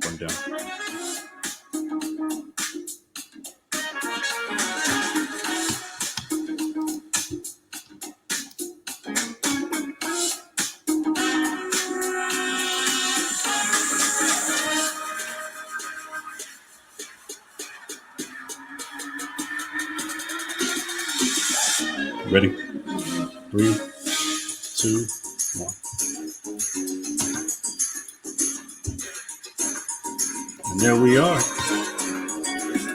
from them. Ready? 3, 2, 1. And there we are.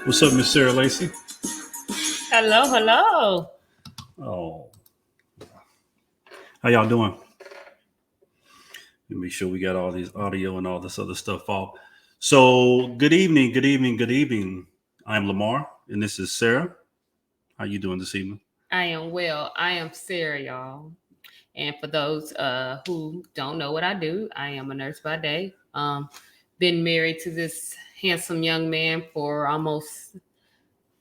What's up, Miss Sarah Lacey? Hello, hello. Oh, how y'all doing? Let me make sure we got all these audio and all this other stuff off. So, good evening, good evening, good evening. I'm Lamar, and this is Sarah. How you doing this evening? I am well. I am Sarah, y'all. And for those who don't know what I do, I am a nurse by day. Been married to this handsome young man for almost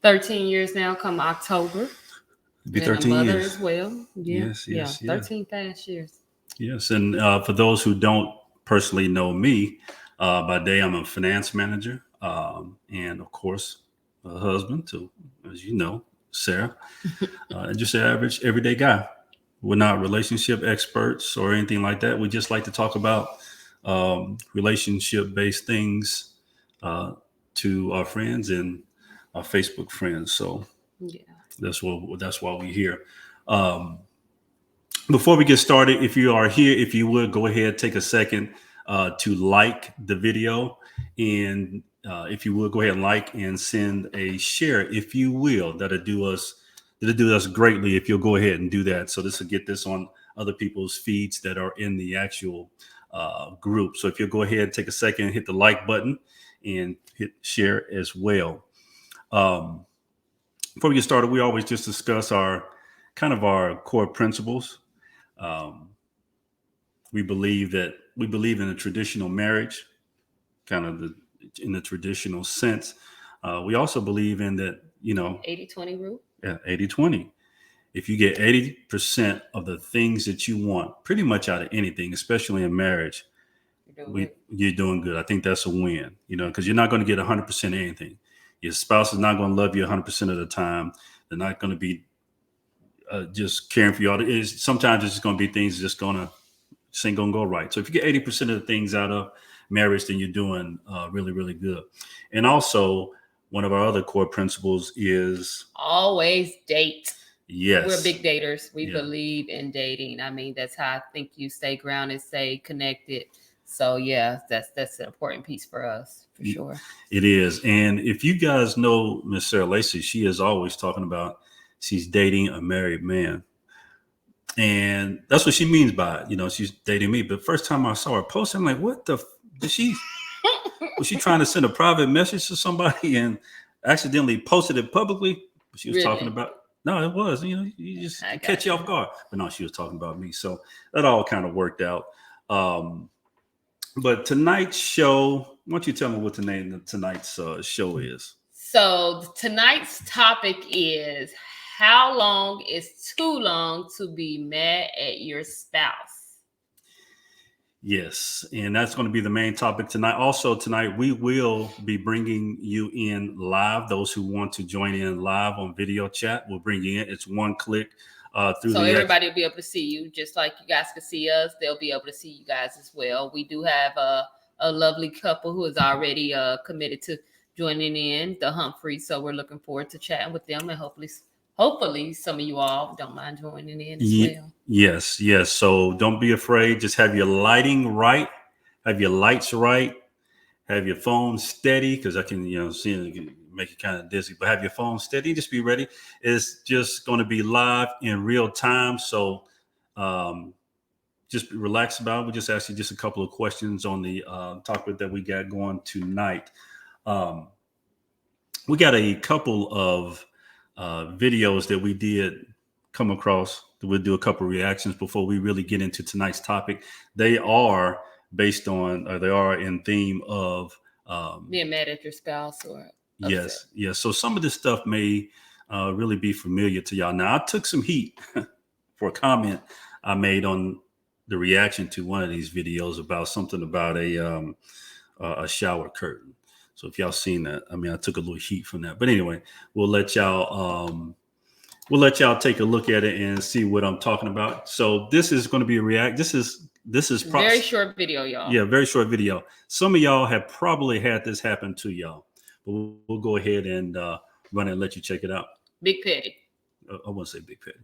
13 years now, come October. It'll be Been 13 a mother years. as well. Yeah, Yes. 13 fast years. Yes, and for those who don't personally know me, by day I'm a finance manager, and of course, a husband to, as you know, Sarah, and just an average everyday guy. We're not relationship experts or anything like that. We just like to talk about relationship-based things to our friends and our Facebook friends. So Yeah. that's why we're here. Before we get started, if you are here, if you would go ahead, take a second to like the video. And if you would go ahead and like and send a share, if you will, that'll do us greatly if you'll go ahead and do that. So this will get this on other people's feeds that are in the actual group. So if you'll go ahead, take a second, hit the like button and hit share as well. Before we get started, we always just discuss our core principles. We believe in a traditional marriage, in the traditional sense. We also believe in that, 80-20 rule. Yeah, 80-20. If you get 80% of the things that you want, pretty much out of anything, especially in marriage, you're doing good. I think that's a win, because you're not going to get 100% anything. Your spouse is not going to love you 100% of the time. They're not going to be just caring for you all. Sometimes it's just going to be things just going to go right. So if you get 80% of the things out of marriage, then you're doing really, really good. And also, one of our other core principles is always date. Yes. We're big daters. We believe in dating. I mean, that's how I think you stay grounded, stay connected. So yeah, that's an important piece for us, for sure. It is. And if you guys know Miss Sarah Lacey, she is always talking about she's dating a married man. And that's what she means by it. She's dating me. But first time I saw her post, I'm like, what the did she was she trying to send a private message to somebody and accidentally posted it publicly? She was talking about no, it was, you just catch you off guard. But no, she was talking about me. So that all kind of worked out. But tonight's show, why don't you tell me what the name of tonight's show is? So tonight's topic is, how long is too long to be mad at your spouse? Yes, and that's going to be the main topic tonight. Also tonight, we will be bringing you in live. Those who want to join in live on video chat, we'll bring you in. It's one click through. So everybody will be able to see you, just like you guys can see us. They'll be able to see you guys as well. We do have a lovely couple who is already committed to joining in, the Humphreys. So we're looking forward to chatting with them, and hopefully some of you all don't mind joining in as well. Yes. So don't be afraid. Just have your lighting right, have your lights right, have your phone steady, because I can, see it, make it kind of dizzy, but have your phone steady. Just be ready. It's just going to be live in real time. So just relax about it. We just ask you just a couple of questions on the topic that we got going tonight. We got a couple of videos that we did come across. We'll do a couple of reactions before we really get into tonight's topic. They are based on, or they are in theme of being mad at your spouse or upset. Yes. So some of this stuff may really be familiar to y'all. Now, I took some heat for a comment I made on the reaction to one of these videos about something about a a shower curtain. So if y'all seen that, I mean, I took a little heat from that. But anyway, we'll let y'all take a look at it and see what I'm talking about. So this is going to be a react. This is very short video, y'all. Yeah, very short video. Some of y'all have probably had this happen to y'all, but we'll go ahead and run it and let you check it out. Big Petty. I won't say Big Petty.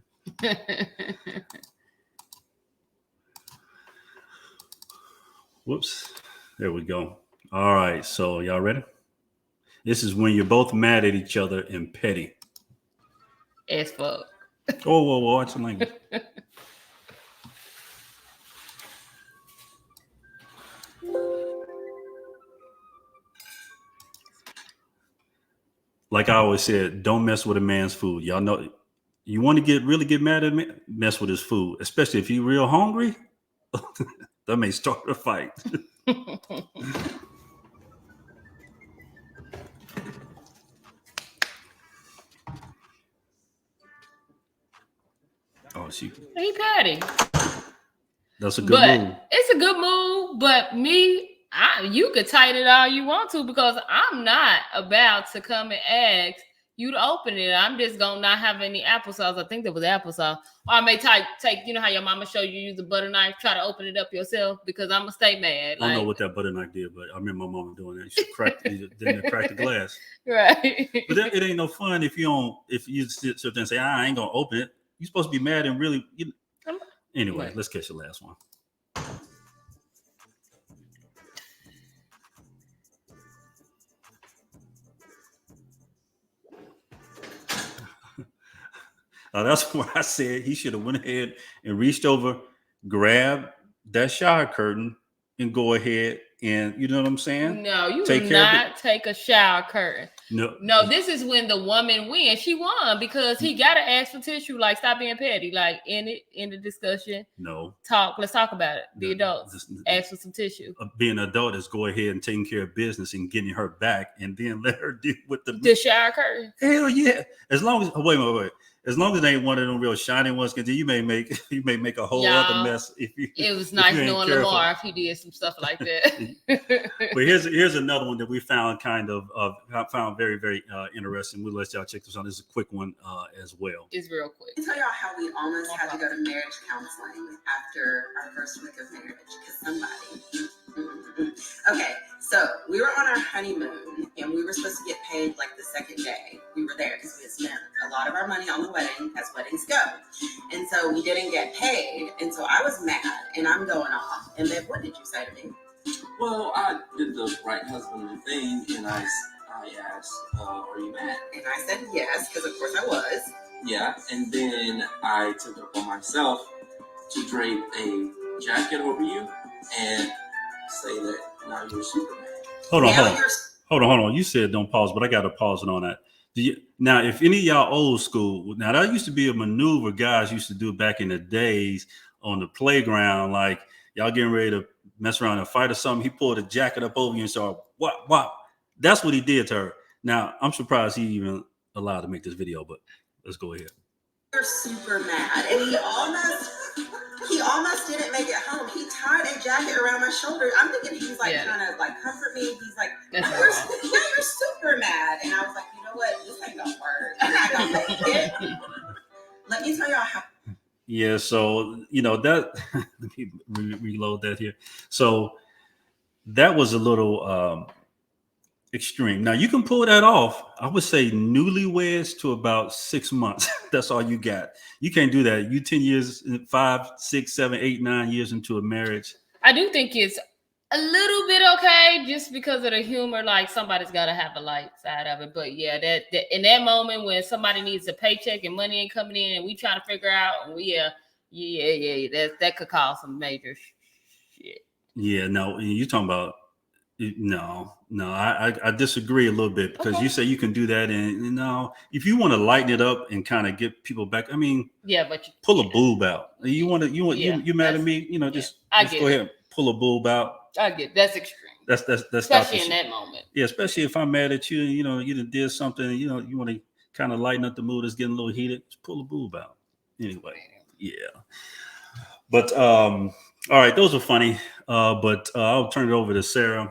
Whoops. There we go. All right. So y'all ready? This is when you're both mad at each other and petty. As fuck. Whoa, watch the language. Like I always said, don't mess with a man's food. Y'all know, you want to really get mad at me, mess with his food, especially if he's real hungry. That may start a fight. Oh, he petty. That's a good move. It's a good move, but you could tighten it all you want to, because I'm not about to come and ask you to open it. I'm just gonna not have any applesauce. I think there was applesauce. Or I may take, you know how your mama showed you use a butter knife, try to open it up yourself, because I'm gonna stay mad. I don't know what that butter knife did, but I remember my mama doing that. She cracked the glass. Right. But it ain't no fun if you sit there and say, I ain't gonna open it. You're supposed to be mad and really. Anyway, right. Let's catch the last one. That's why I said he should have went ahead and reached over, grabbed that shower curtain, and go ahead and, you know what I'm saying? No, you do not take a shower curtain. No, this is when the woman wins. She won because he got to ask for tissue. Like, stop being petty. Like, in the discussion. No. Let's talk about it. The adults ask for some tissue. Being an adult is go ahead and taking care of business and getting her back, and then let her deal with the shower curtain. Hell yeah! As long as wait. As long as they ain't one of them real shiny ones, because you may make a whole other mess. It was nice knowing Lamar if he did some stuff like that. But here's another one that we found found very, very interesting. We'll let y'all check this out. This is a quick one as well. It's real quick. I'll tell y'all how we almost had to go to marriage counseling after our first week of marriage because somebody. Okay, so we were on our honeymoon and we were supposed to get paid like the second day we were there because we had spent a lot of our money on the wedding, as weddings go. And so we didn't get paid. And so I was mad and I'm going off. And Bev, what did you say to me? Well, I did the right husbandly thing and I asked, are you mad? And I said yes, because of course I was. Yeah, and then I took it upon myself to drape a jacket over you and say that now you're Superman. Hold on. You said don't pause, but I got to pause it on that. Now, if any of y'all old school, now that used to be a maneuver guys used to do back in the days on the playground, like y'all getting ready to mess around and fight or something. He pulled a jacket up over you and started, what? That's what he did to her. Now, I'm surprised he even allowed to make this video, but let's go ahead. You're super mad. And he almost didn't make it home. He tied a jacket around my shoulder. I'm thinking he's like trying to like comfort me. He's like, you're super mad. And I was like, you know what? This ain't gonna work. I'm not gonna make it. Let me tell y'all how. Yeah, so that let me reload that here. So that was a little extreme. Now you can pull that off. I would say newlyweds to about 6 months. That's all you got. You can't do that. You 10 years, 5, 6, 7, 8, 9 years into a marriage. I do think it's a little bit okay, just because of the humor. Like somebody's got to have a light side of it. But yeah, that in that moment when somebody needs a paycheck and money ain't coming in, and we trying to figure out, that could cause some major shit. Yeah, no, you're talking about. No, I disagree a little bit because you say you can do that, and if you want to lighten it up and kind of get people back, I mean, but you pull a boob out. You mad at me? Just go ahead and pull a boob out. I get that's extreme. That's especially in that moment. Yeah, especially if I'm mad at you, and you did something, you want to kind of lighten up the mood that's getting a little heated. Just pull a boob out. Anyway, yeah. But all right, those are funny. But I'll turn it over to Sarah.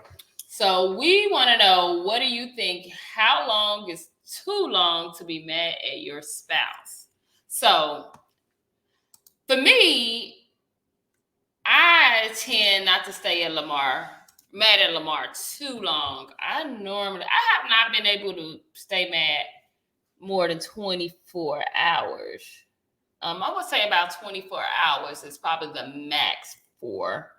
So we want to know, what do you think? How long is too long to be mad at your spouse? So for me, I tend not to stay at mad at Lamar too long. I have not been able to stay mad more than 24 hours. I would say about 24 hours is probably the max for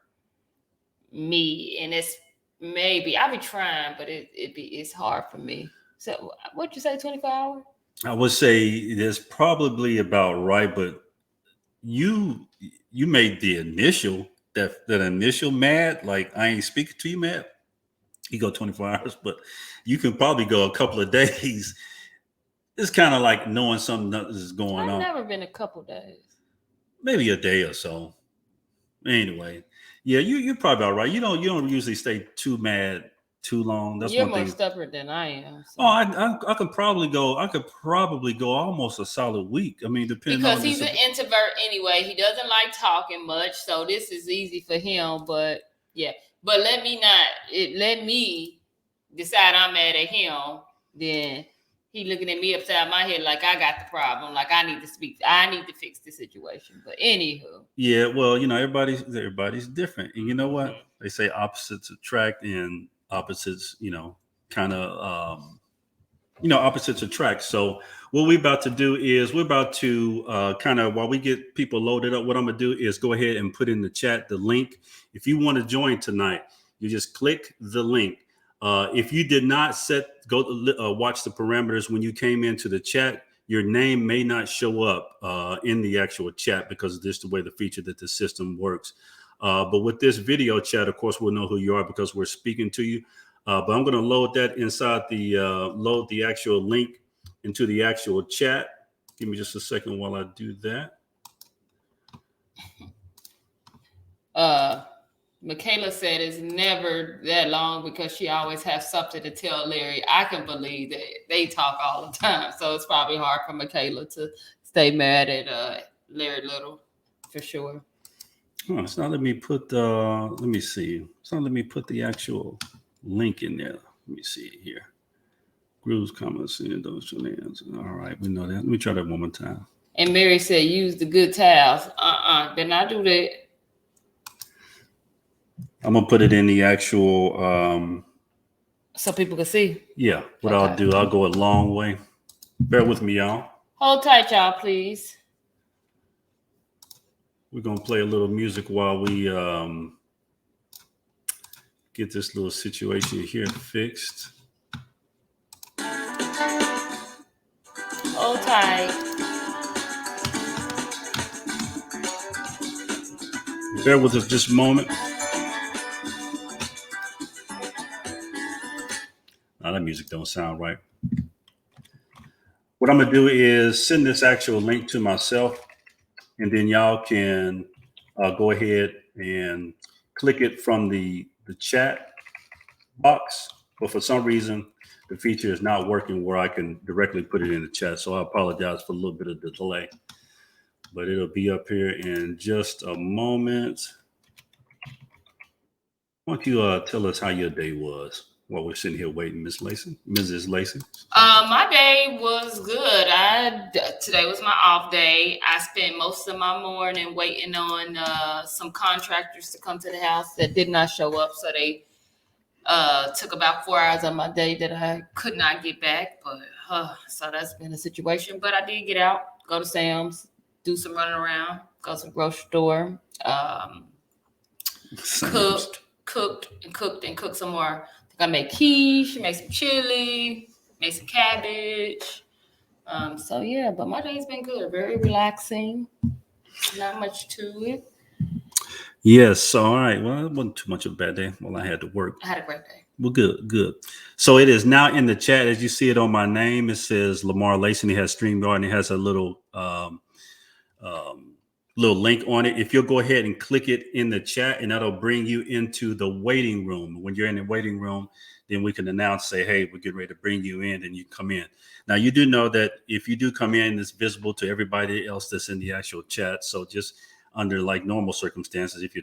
me. And it's maybe, I'll be trying, but it's hard for me. So what'd you say, 24 hours? I would say that's probably about right, but you made the initial that initial mad, like I ain't speaking to you mad. You go 24 hours, but you can probably go a couple of days. It's kind of like knowing something is going on. I've never been a couple days. Maybe a day or so. Anyway, yeah, you're probably all right. You don't usually stay too mad too long. That's You're one more thing. stubborn than I am. So. Oh, I could probably go almost a solid week. I mean, depending because on he's an introvert anyway. He doesn't like talking much, so this is easy for him. But yeah, but let me decide I'm mad at him. Then he looking at me upside my head like I got the problem. Like I need to fix the situation. But anywho, yeah, well, everybody's different, and you know what they say: opposites attract, and opposites, kind of. Opposites attract. So what we're about to do is we're about to kind of, while we get people loaded up, what I'm going to do is go ahead and put in the chat the link. If you want to join tonight, you just click the link. If you did not watch the parameters when you came into the chat, your name may not show up in the actual chat because this is the way the feature that the system works. But with this video chat, of course, we'll know who you are because we're speaking to you. But I'm going to load that inside load the actual link into the actual chat. Give me just a second while I do that. Michaela said it's never that long because she always has something to tell Larry. I can believe that they talk all the time. So it's probably hard for Michaela to stay mad at Larry Little for sure. Oh, it's not letting me put let me see. It's not letting me put the actual link in there. Let me see it here. Grooves, comments, and those two hands. All right, we know that. Let me try that one more time. And Mary said, use the good towels. Did not do that. I'm gonna put it in the actual so people can see. Yeah, what okay. I'll do, I'll go a long way. Bear with me, y'all. Hold tight, y'all, please. We're gonna play a little music while we get this little situation here fixed. Hold tight. Bear with us just a moment. Now that music don't sound right. What I'm gonna do is send this actual link to myself, and then y'all can go ahead and click it from the chat box. But for some reason, the feature is not working where I can directly put it in the chat. So I apologize for a little bit of the delay, but it'll be up here in just a moment. Why don't you tell us how your day was while we're sitting here waiting, Mrs. Lacey? My day was good. Today was my off day. I spent most of my morning waiting on some contractors to come to the house that did not show up. So they took about 4 hours of my day that I could not get back. But so that's been a situation. But I did get out, go to Sam's, do some running around, go to the grocery store, cooked some more. I made quiche, made some chili, made some cabbage. So yeah, but my day's been good. Very relaxing. Not much to it. Yes. All right. Well, it wasn't too much of a bad day. Well, I had to work. I had a great day. Well, good. So it is now in the chat. As you see it on my name, it says Lamar Lacey, and it has StreamYard, and it has a little little link on it. If you'll go ahead and click it in the chat, and that'll bring you into the waiting room. When you're in the waiting room, then we can announce, say, hey, we're getting ready to bring you in, and you come in. Now, you do know that if you do come in, it's visible to everybody else that's in the actual chat. So just under like normal circumstances. If you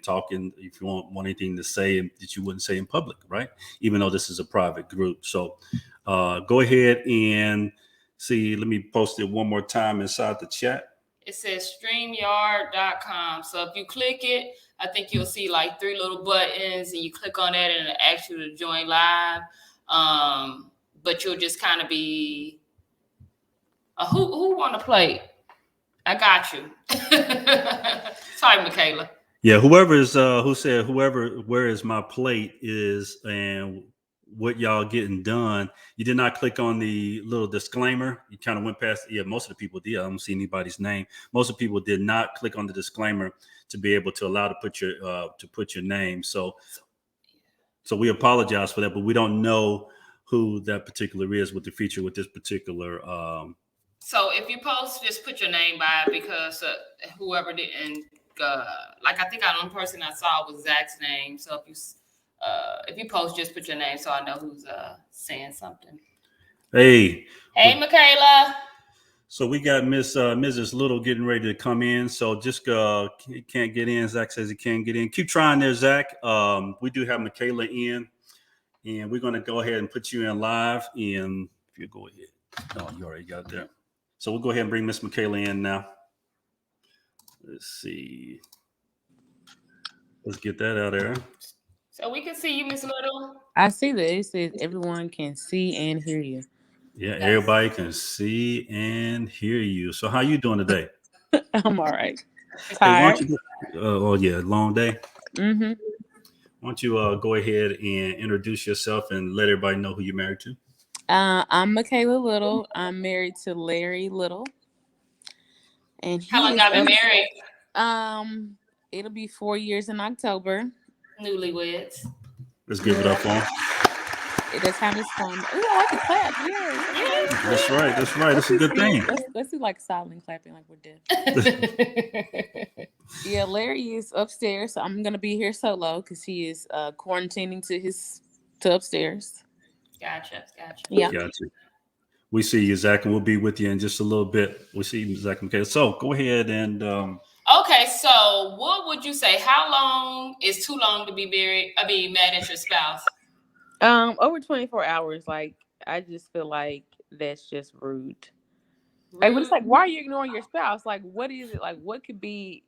want anything to say that you wouldn't say in public, right? Even though this is a private group. So go ahead and see. Let me post it one more time inside the chat. It says StreamYard.com. So if you click it, I think you'll see like 3 little buttons, and you click on that, and it asks you to join live. But you'll just kind of be who want to play? I got you. Sorry, Michaela. Yeah, whoever is where is my plate is, and what y'all getting done. You did not click on the little disclaimer. You kind of went past. Yeah, most of the people did. I don't see anybody's name. Most of the people did not click on the disclaimer to be able to allow to put your name. So we apologize for that, but we don't know who that particular is with the feature with this particular. So if you post, just put your name by it, because whoever didn't, like I think the only person I saw was Zach's name. So if you post, just put your name so I know who's saying something. Hey, Michaela. So we got Mrs. Little getting ready to come in. So just can't get in. Zach says he can't get in. Keep trying there, Zach. We do have Michaela in, and we're going to go ahead and put you in live. And if you go ahead, oh, you already got there. So we'll go ahead and bring Miss Michaela in now. Let's see. Let's get that out of there. So we can see you, Miss Little. I see that it says everyone can see and hear you. Yeah, everybody can see and hear you. So how you doing today? I'm all right. Tired. Tired. Long day. Mm-hmm. Why don't you go ahead and introduce yourself and let everybody know who you're married to? I'm Michaela Little. I'm married to Larry Little. And how long y'all been married? It'll be 4 years in October. Newlyweds. Let's give it up for him. That's how it's fun. Ooh, I like to clap. Yeah. That's right. That's a good thing. Let's do like silent clapping, like we're dead. Yeah, Larry is upstairs, so I'm gonna be here solo because he is quarantining to upstairs. Gotcha. Yeah. Gotcha. We see you, Zach, and we'll be with you in just a little bit. We see you, Zach. Okay, so go ahead and. Okay, so what would you say? How long is too long to be mad at your spouse? Over 24 hours. Like, I just feel like that's just rude. Like, but it's like, why are you ignoring your spouse? Like, what is it? Like, what could be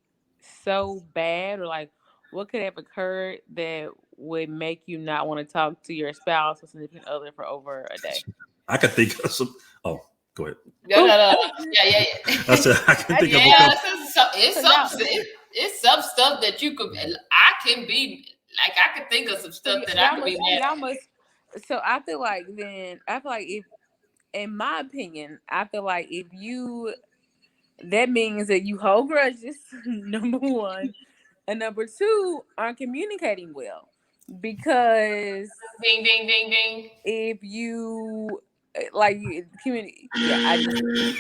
so bad, or like, what could have occurred that would make you not want to talk to your spouse or significant other for over a day? I could think of some. Oh, go ahead. No. Yeah. I said I can think of. It's some stuff that you could. I can think of some stuff that I could be mad. So I feel like if, in my opinion, that means that you hold grudges, number one, and number two, aren't communicating well. Because ding ding ding ding. If you communicate,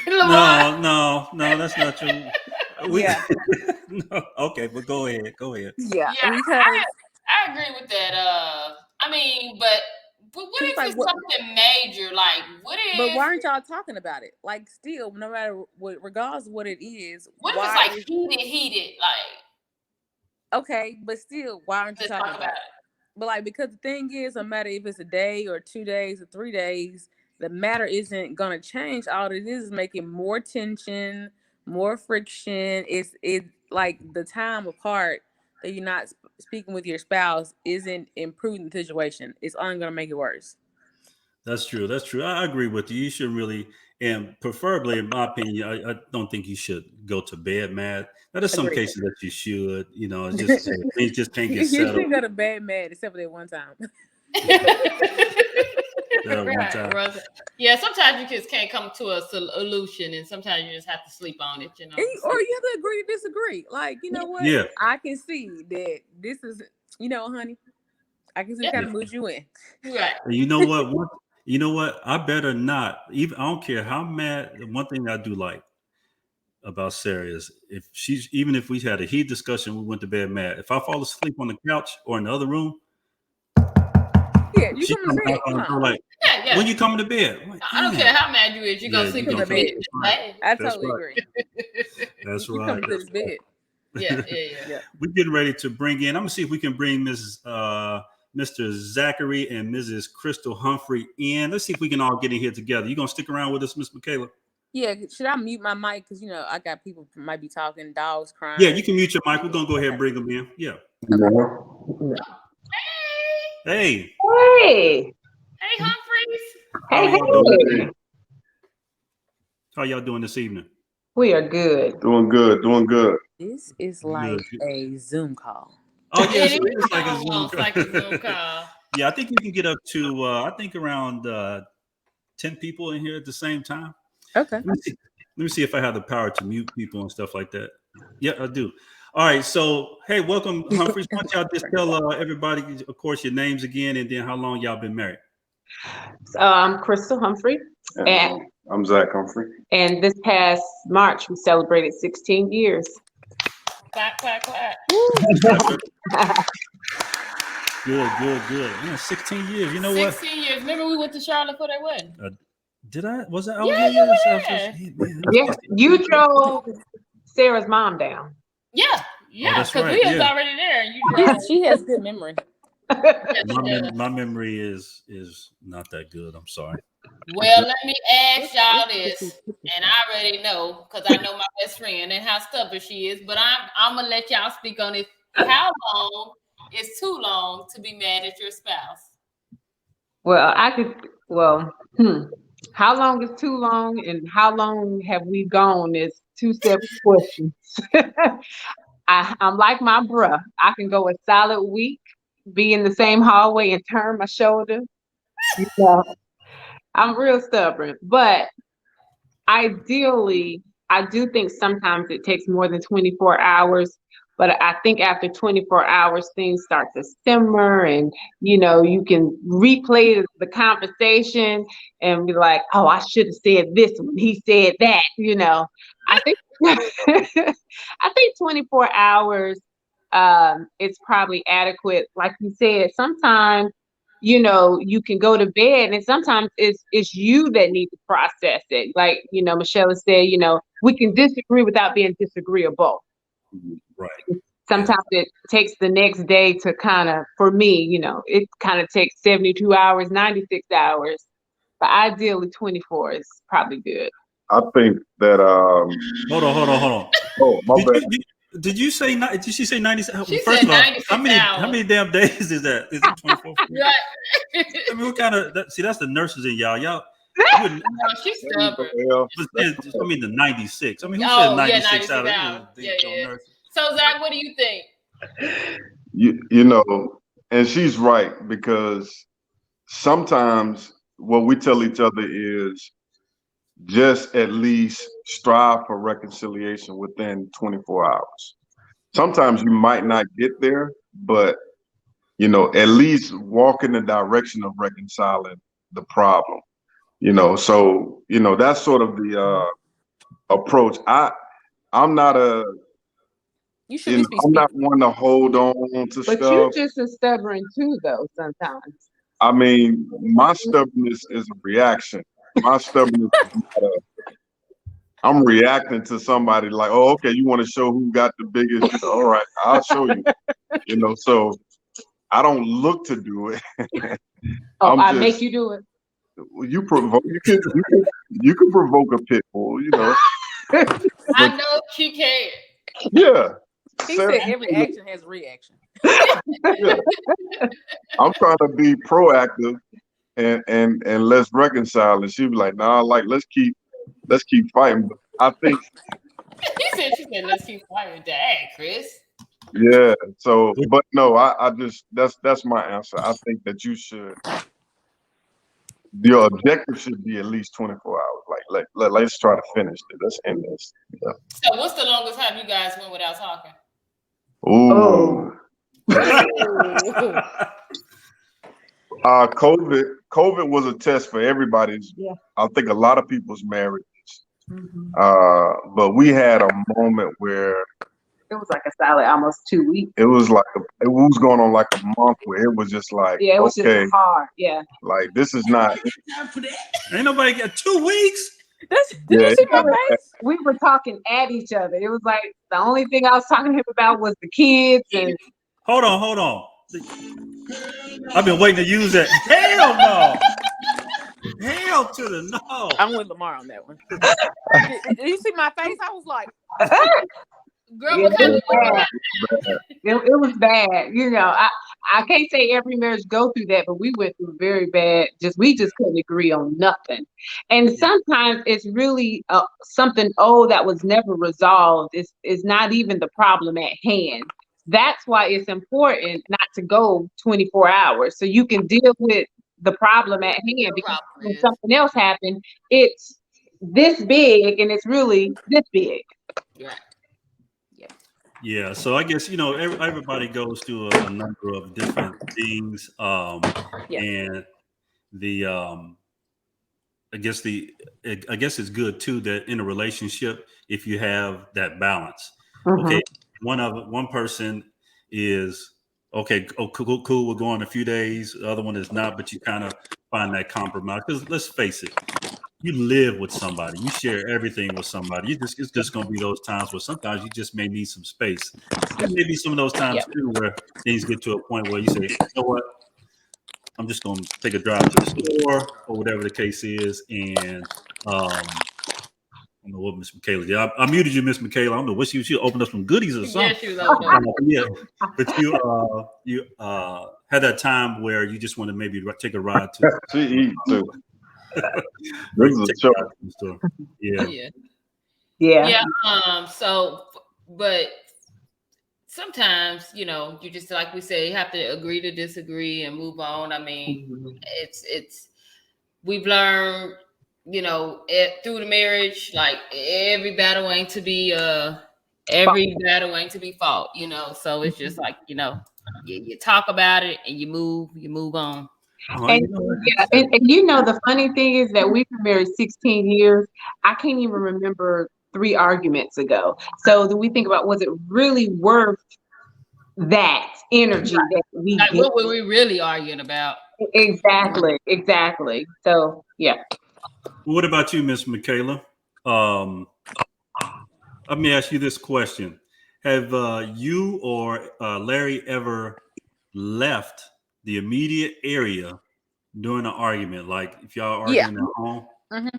no, that's not true. No, okay, but go ahead. Yeah, because I agree with that. I mean, but what if it's something major? Like, what if? But why aren't y'all talking about it? Like, still, no matter what, regardless of what it is. What if it's like heated? Like, okay, but still, why aren't you talking about it? But like, because the thing is, no matter if it's a day or 2 days or 3 days, the matter isn't gonna change. All it is making more tension, more friction. It's like the time apart that you're not speaking with your spouse isn't improving the situation. It's only going to make it worse. That's true. I agree with you. You should really, and preferably, in my opinion, I don't think you should go to bed mad. Now, there's some cases that you should, it's just things just can't get settled. You should go to bed mad, except for that one time. Yeah, sometimes you just can't come to a solution, and sometimes you just have to sleep on it, Or you have to agree to disagree. Like, you know what? Yeah. I can see that this is, honey, I can see what kind of mood you in. Right. You know what? I better not. I don't care how mad. One thing I do like about Sarah is even if we had a heat discussion, we went to bed mad. If I fall asleep on the couch or in the other room, yeah, you come to bed. Like, yeah. When you coming to bed? Like, I don't care how mad you is. You gonna sleep in the bed. I totally agree. That's you right. come to this bed. Yeah. We're getting ready to bring in. I'm gonna see if we can bring Mr. Zachary and Mrs. Crystal Humphrey in. Let's see if we can all get in here together. You gonna stick around with us, Miss Michaela? Yeah, should I mute my mic? Because, I got people who might be talking, dogs crying. Yeah, you can mute your mic. We're going to go ahead and bring them in. Yeah. Hey. Hey, Humphreys. How y'all doing this evening? We are good. Doing good. This is like a Zoom call. Oh, yes. It is like a Zoom call. Yeah, I think we can get up to, around 10 people in here at the same time. Okay. Let me see if I have the power to mute people and stuff like that. Yeah, I do. All right. So, hey, welcome, Humphreys. Why don't y'all just tell everybody, of course, your names again, and then how long y'all been married? I'm Crystal Humphrey, and I'm Zach Humphrey. And this past March, we celebrated 16 years. Clap. Good. Yeah, 16 years. You know 16 what? 16 years. Remember we went to Charlotte for that wedding? Did I? Was that? Yeah, you were there. Yeah, you drove Sarah's mom down. Yeah, that's because right, we was yeah. already there. And you drove. She has good memory. My memory is not that good. I'm sorry. Well, let me ask y'all this, and I already know because I know my best friend and how stubborn she is. But I'm gonna let y'all speak on it. How long is too long to be mad at your spouse? Well, how long is too long, and how long have we gone is two separate questions. I'm like my bruh. I can go a solid week, be in the same hallway and turn my shoulder. I'm real stubborn, but ideally, I do think sometimes it takes more than 24 hours. But I think after 24 hours, things start to simmer, and you can replay the conversation and be like, "Oh, I should have said this when he said that." I think I think 24 hours is probably adequate. Like you said, sometimes you can go to bed, and sometimes it's you that need to process it. Like Michelle said, we can disagree without being disagreeable. Right. Sometimes it takes the next day to for me, it kind of takes 72 hours, 96 hours, but ideally 24 is probably good. I think that Hold on. Oh, my bad. Did she say 96? She First said of all, 96 how many damn days is that? Is it 24? Right. I mean, what kind of that's the nurses in y'all. Y'all wouldn't. No, she's stubborn. The 96. I mean, who Oh, said 96 yeah, 96 out hours. of Yeah. nurses? So Zach, what do you think? And she's right, because sometimes what we tell each other is just at least strive for reconciliation within 24 hours. Sometimes you might not get there, but at least walk in the direction of reconciling the problem. So that's sort of the approach. I'm not I'm not one to hold on to stuff. But you're just as stubborn too, though. Sometimes. I mean, my stubbornness is a reaction. My stubbornness is I'm reacting to somebody like, oh, okay, you want to show who got the biggest? All right, I'll show you. So I don't look to do it. I make you do it. You provoke. You can provoke a pit bull. I know she can. Yeah. He said every action has a reaction. Yeah. I'm trying to be proactive and let's reconcile. And she'd be like, nah, let's keep fighting. But I think she said let's keep fighting. Dang, Chris. Yeah. So, but no, I just that's my answer. I think that you should. Your objective should be at least 24 hours. Let's try to finish it. Let's end this. Yeah. So what's the longest time you guys went without talking? Ooh. COVID was a test for everybody's. Yeah. I think a lot of people's marriages. Mm-hmm. But we had a moment where it was like a solid almost 2 weeks. It was going on like a month where it was just like, it was okay, just hard. Yeah. Like this is not. Ain't nobody got 2 weeks. Did you see my Yeah. face? We were talking at each other. It was like the only thing I was talking to him about was the kids and Hold on. I've been waiting to use that. Hell no. Hell to the no. I'm with Lamar on that one. Did you see my face? I was like, Girl, Yeah, what kind of it was bad. You know, I can't say every marriage go through that, but we went through very bad. We just couldn't agree on nothing. And sometimes it's really something old that was never resolved. It's not even the problem at hand. That's why it's important not to go 24 hours so you can deal with the problem at hand. Because when something else happened, it's this big and it's really this big. Right. Yeah, so I guess everybody goes through a number of different things, and the I guess it's good too that in a relationship if you have that balance. Mhm. Okay, one person is okay, cool, we're going a few days. The other one is not, but you kind of find that compromise because let's face it. You live with somebody, you share everything with somebody. It's just going to be those times where sometimes you just may need some space. There may be some of those times too where things get to a point where you say, you know what, I'm just going to take a drive to the store or whatever the case is. And I don't know what Miss Michaela did. I muted you, Miss Michaela. I don't know what she opened up some goodies or something. Yeah, she was over there. Yeah, but you had that time where you just want to maybe take a ride to. She eat too. This is a show. Yeah. So, but sometimes, you just, like we say, you have to agree to disagree and move on. I mean, we've learned, through the marriage, like every battle ain't to be fought, so it's just like, you talk about it and you move on. And the funny thing is that we've been married 16 years. I can't even remember 3 arguments ago. So do we think about, was it really worth that energy that we like, get? what were we really arguing about? Exactly. So yeah. What about you, Miss Michaela? Let me ask you this question. Have you or Larry ever left the immediate area during an argument? Like if y'all arguing at home? Mm-hmm.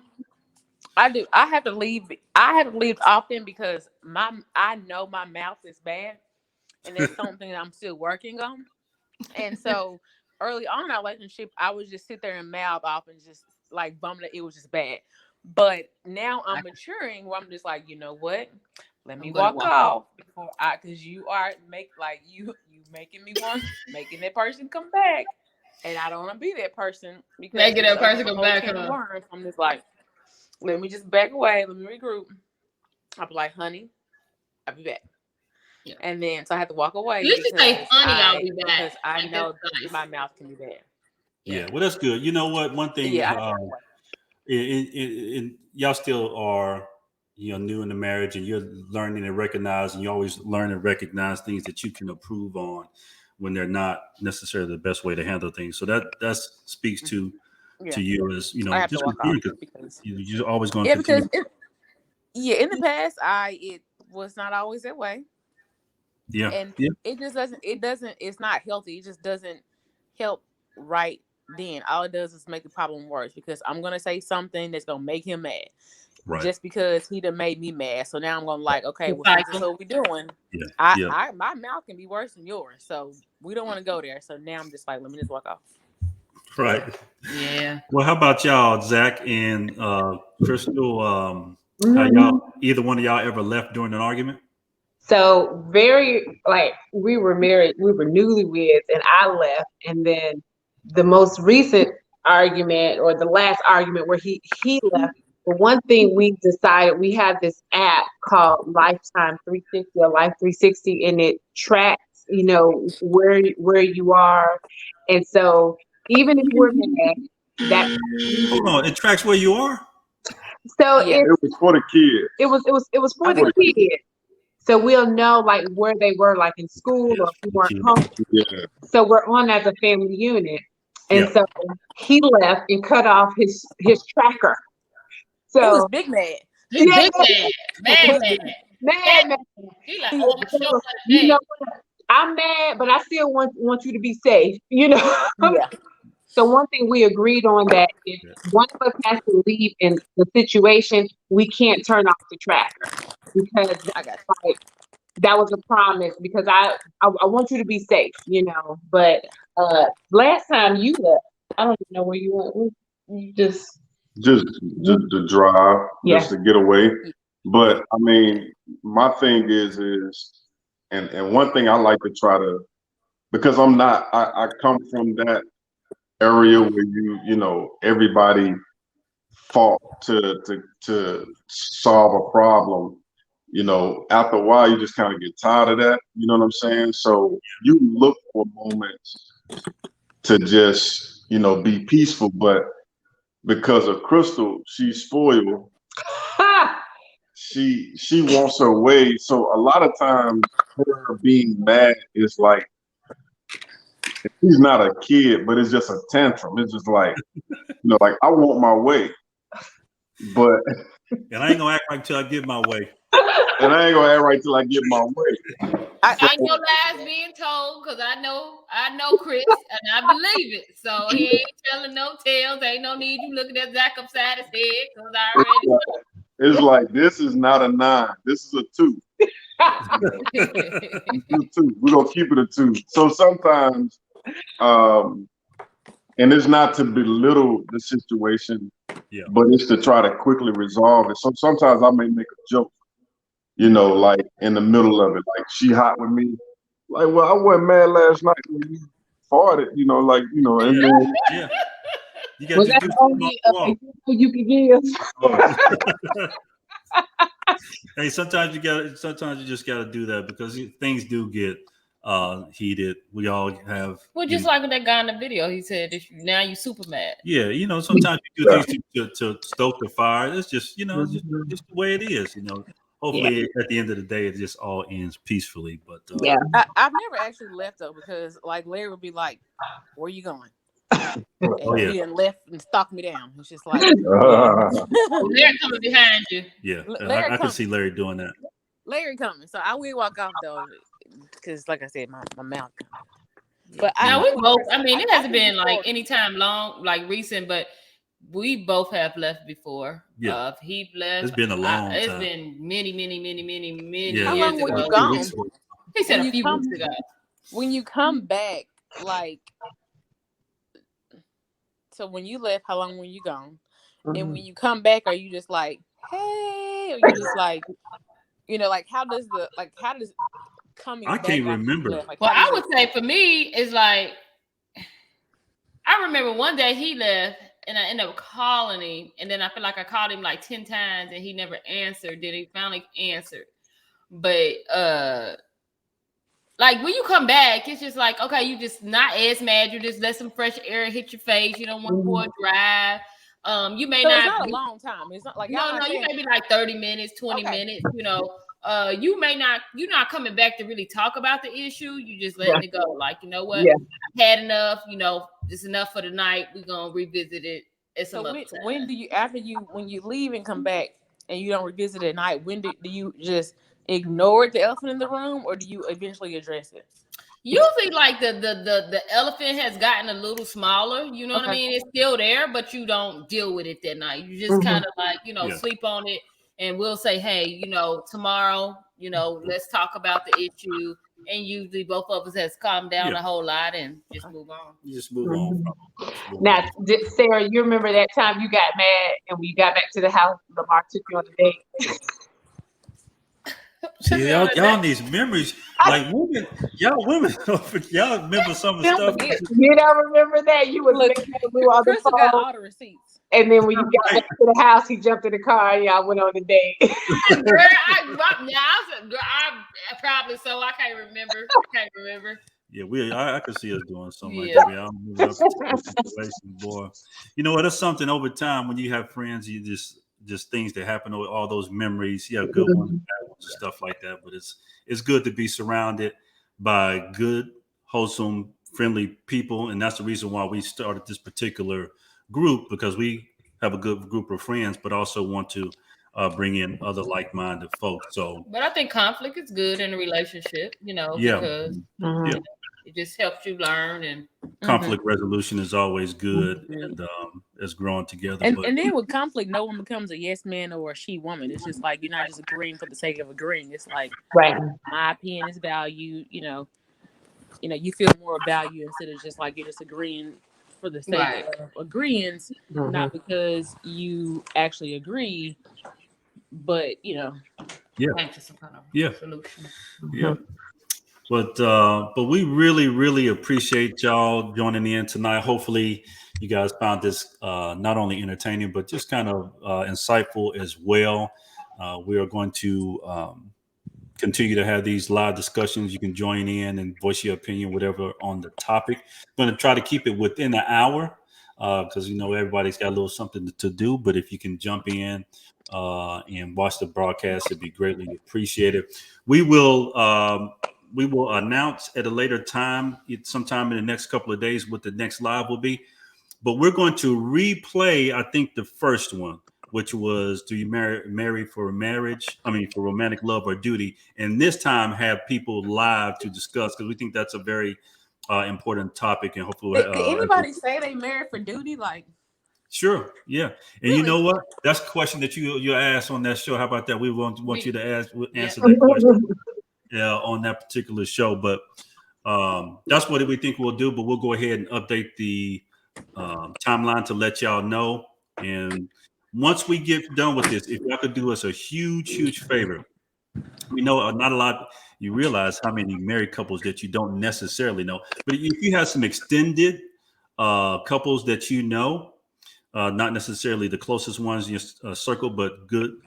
I do. I have to leave often because I know my mouth is bad, and that's something that I'm still working on. And so early on in our relationship, I would just sit there and mouth off and just like bum it. It was just bad. But now I'm maturing where I'm just like, you know what? Let me walk off before because you are making me making that person come back, and I don't want to be that person because making that person come back. I'm just like, let me just back away. Let me regroup. I'll be like, honey, I'll be back. Yeah. And then so I have to walk away. You should say, honey, I'll be back. Because I know that my mouth can be bad. Yeah, well, that's good. You know what? One thing, y'all still are, new in the marriage, and you're learning and recognizing. You always learn and recognize things that you can improve on when they're not necessarily the best way to handle things. So that speaks to you as I have just to walk off because you're always going to continue. In the past, it was not always that way. Yeah, and it just doesn't. It's not healthy. It just doesn't help right then. All it does is make the problem worse because I'm gonna say something that's gonna make him mad. Right. Just because he done made me mad. So now I'm gonna okay, well, this is what we're doing. Yeah. My mouth can be worse than yours. So we don't want to go there. So now I'm just like, let me just walk off. Right. Yeah. Well, how about y'all, Zach and Crystal? How y'all, either one of y'all ever left during an argument? So we were married, we were newlyweds, and I left. And then the most recent argument or the last argument where he left, the one thing we decided, we have this app called Lifetime 360 or Life 360, and it tracks, where you are. And so even if we're mad, hold on, it tracks where you are. So it was for the kids. It was for the kids. So we'll know where they were in school or if we weren't home. Yeah. So we're on as a family unit. And so he left and cut off his tracker. So He was big mad. He's Yeah. big man. man. He like, oh, my show You know today. what? I'm mad, but I still want you to be safe. You know. Yeah. So one thing we agreed on that if one of us has to leave in the situation, we can't turn off the tracker because I got like, that was a promise because I want you to be safe, you know. But last time you left, I don't even know where you went. You just the drive, Yeah. just to get away. But I mean, my thing is, and one thing I like to try to, because I come from that area where you know, everybody fought to solve a problem. You know, after a while, you just kind of get tired of that. You know what I'm saying? So you look for moments to just, you know, be peaceful. But because of Crystal, she's spoiled. ha! She wants her way. So a lot of times, her being mad is like, she's not a kid, but it's just a tantrum. It's just like, you know, like, I want my way, but And I ain't gonna act right till I get my way. and I ain't gonna act right till I get my way. Ain't no lies being told because I know Chris and I believe it. So he ain't telling no tales. Ain't no need you looking at Zach upside his head because I already know. It's like, this is not a 9. This is a 2. It's a 2. We're gonna keep it a 2. So sometimes, and it's not to belittle the situation, but it's to try to quickly resolve it. So sometimes I may make a joke, you know, like in the middle of it, like, she hot with me. Like, well, I wasn't mad last night when you farted, you know, like, you know, and then Yeah. You got Was to that do the something only off the wall. you could give? Hey, sometimes you just gotta do that because things do get heated. We all have. Well, just like with that guy in the video, he said, now you super mad. Yeah, you know, sometimes you do things to stoke the fire. It's just, you know, just the way it is. You know, hopefully at the end of the day, it just all ends peacefully. But Yeah. I've never actually left though because like Larry would be like, "Where you going?" And he done left and stalked me down. It's just like They're coming behind you. Yeah, Larry I can see Larry doing that. Larry coming, so I will walk off though because, like I said, my mouth. But now we both. I mean, it hasn't been like any time long, like recent, but we both have left before. Yeah, he left. It's been a long time. It's been many How long years were ago. you gone? He said a few weeks ago. When you come back, like, so when you left, how long were you gone? And when you come back, are you just like, hey, or you just like, you know, like how does coming I back can't remember. like, well, I would say for me, it's like, I remember one day he left and I ended up calling him. And then I feel like I called him like 10 times and he never answered. Then he finally answered. But like when you come back, it's just like, okay, you just not as mad. You just let some fresh air hit your face. You don't want to go a drive. You may so not. It's not a long time. It's not like no. You may be like 30 minutes, 20 minutes. You know, you may not. You're not coming back to really talk about the issue. You just letting it go. Like, you know what? Yeah. I've had enough. You know, it's enough for the night. We're gonna revisit it. It's so some other time. when do you when you leave and come back and you don't revisit it at night? When do you just ignore the elephant in the room, or do you eventually address it? Usually, like the elephant has gotten a little smaller. You know what I mean? It's still there, but you don't deal with it that night. You just kind of like, you know, sleep on it, and we'll say, hey, you know, tomorrow, you know, let's talk about the issue. And usually, both of us has calmed down a whole lot and just move on. You just move on. Now, Sarah, you remember that time you got mad and when you got back to the house, Lamar took you on a date? See, y'all these memories, like women, y'all remember some of the stuff. You don't remember that? You was looking at Lou on the Crystal phone. got all the receipts. And then when you got back to the house, he jumped in the car and y'all went on the date. Girl, I probably so. I can't remember. Yeah, I could see us doing something like Yeah. that. I don't remember that situation, boy. You know what? That's something over time when you have friends, you just things that happen, all those memories. You have good ones, bad ones, and stuff like that. But it's good to be surrounded by good, wholesome, friendly people, and that's the reason why we started this particular group, because we have a good group of friends, but also want to bring in other like-minded folks. So, but I think conflict is good in a relationship, because it just helps you learn, and conflict resolution is always good, and it's growing together. And then with conflict, no one becomes a yes man or a she woman. It's just like you're not just agreeing for the sake of agreeing. It's like my opinion is valued. You feel more value instead of just like you're just agreeing for the sake of agreeing, not because you actually agree, but thanks to some kind of solution. Yeah. But we really, really appreciate y'all joining in tonight. Hopefully you guys found this not only entertaining, but just kind of insightful as well. We are going to continue to have these live discussions. You can join in and voice your opinion, whatever on the topic. I'm going to try to keep it within an hour because, everybody's got a little something to do. But if you can jump in and watch the broadcast, it'd be greatly appreciated. We will announce at a later time, sometime in the next couple of days, what the next live will be. But we're going to replay, I think, the first one, which was "Do you marry for marriage? For romantic love or duty?" And this time have people live to discuss, because we think that's a very important topic. And hopefully, did anybody say they married for duty? Like, sure, yeah. And really? You know what? That's a question that you asked on that show. How about that? We want you to answer that question. On that particular show, but that's what we think we'll do. But we'll go ahead and update the timeline to let y'all know. And once we get done with this, if y'all could do us a huge favor, we know not a lot. You realize how many married couples that you don't necessarily know, but if you have some extended couples that not necessarily the closest ones in your circle, but good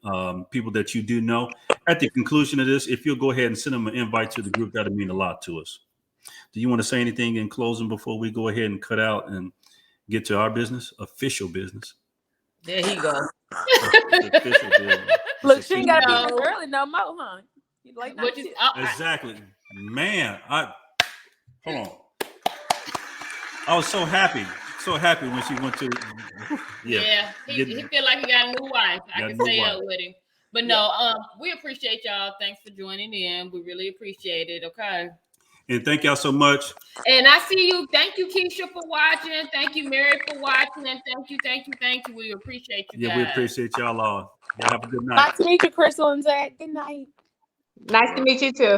people that you do know. At the conclusion of this, if you'll go ahead and send them an invite to the group, that'll mean a lot to us. Do you want to say anything in closing before we go ahead and cut out and get to our business, official business? There he goes. Official business. Look, she ain't got to be early no more, huh? Like exactly, man. Hold on. I was so happy when she went to. He feel like he got a new wife. I can stay up with him. But no, we appreciate y'all. Thanks for joining in. We really appreciate it. Okay. And thank y'all so much. And I see you. Thank you, Keisha, for watching. Thank you, Mary, for watching. And thank you. We appreciate you guys. We appreciate y'all all. Y'all have a good night. Nice to meet you, Crystal and Zach. Good night. Nice to meet you too.